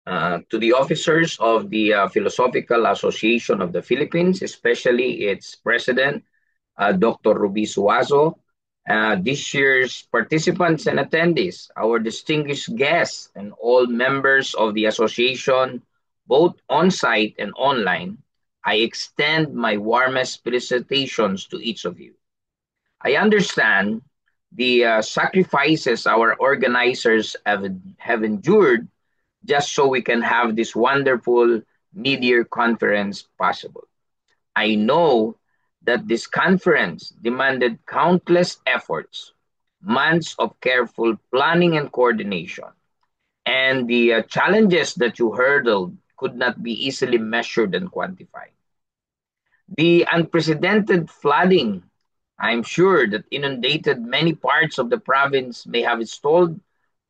To the officers of the Philosophical Association of the Philippines, especially its president, Dr. Ruby Suazo, this year's participants and attendees, our distinguished guests, and all members of the association, both on site and online, I extend my warmest felicitations to each of you. I understand the sacrifices our organizers have endured just so we can have this wonderful mid-year conference possible. I know that this conference demanded countless efforts, months of careful planning and coordination, and the challenges that you hurdled could not be easily measured and quantified. The unprecedented flooding, I'm sure, that inundated many parts of the province may have stalled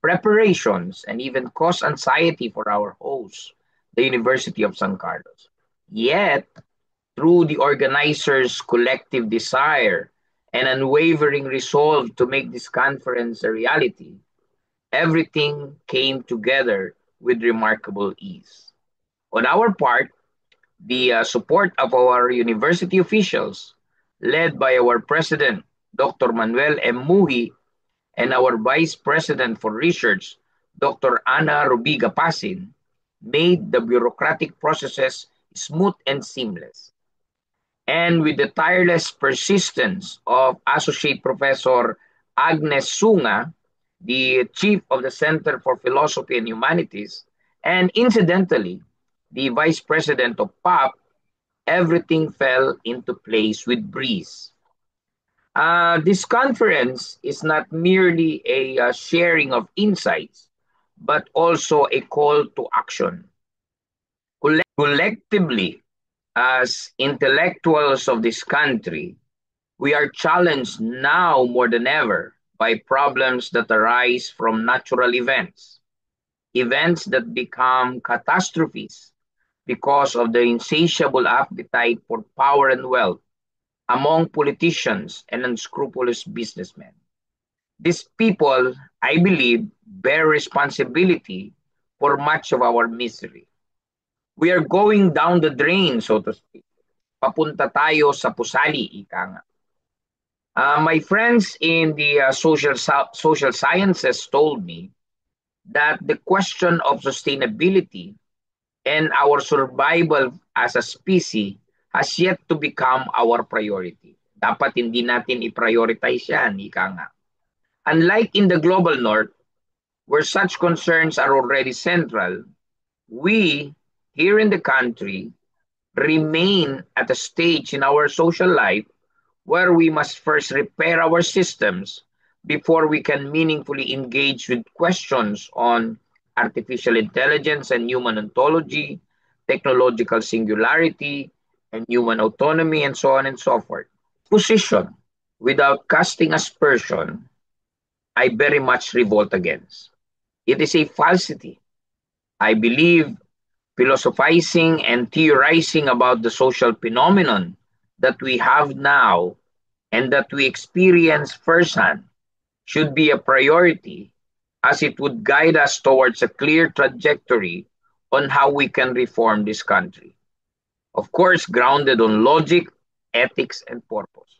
preparations and even caused anxiety for our host, the University of San Carlos. Yet, through the organizers' collective desire and unwavering resolve to make this conference a reality, everything came together with remarkable ease. On our part, the support of our university officials, led by our president, Dr. Manuel M. Muhi, and our vice president for research, Dr. Ana Rubiga Pasin, made the bureaucratic processes smooth and seamless. And with the tireless persistence of Associate Professor Agnes Sunga, the chief of the Center for Philosophy and Humanities, and incidentally, the vice president of POP, everything fell into place with breeze. This conference is not merely a sharing of insights, but also a call to action. Collectively, as intellectuals of this country, we are challenged now more than ever by problems that arise from natural events, events that become catastrophes because of the insatiable appetite for power and wealth among politicians and unscrupulous businessmen. These people, I believe, bear responsibility for much of our misery. We are going down the drain, so to speak. Papunta tayo sa pusali, ika nga. My friends in the social sciences told me that the question of sustainability and our survival as a species has yet to become our priority. Dapat hindi natin i-prioritize yan, ika nga. Unlike in the global north, where such concerns are already central, we, here in the country, remain at a stage in our social life where we must first repair our systems before we can meaningfully engage with questions on artificial intelligence and human ontology, technological singularity, and human autonomy, and so on and so forth. Position, without casting aspersion, I very much revolt against. It is a falsity. I believe philosophizing and theorizing about the social phenomenon that we have now and that we experience firsthand should be a priority as it would guide us towards a clear trajectory on how we can reform this country. Of course, grounded on logic, ethics, and purpose.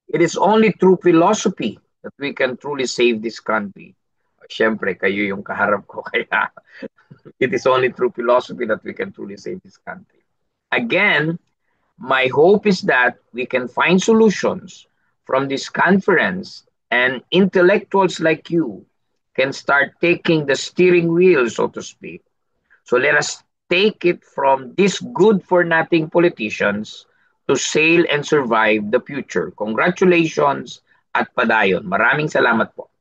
It is only through philosophy that we can truly save this country. Siyempre, kayo yung kaharap ko, kaya it is only through philosophy that we can truly save this country. Again, my hope is that we can find solutions from this conference and intellectuals like you can start taking the steering wheel, so to speak. So let us take it from these good for nothing politicians to sail and survive the future. Congratulations at padayon. Maraming salamat po.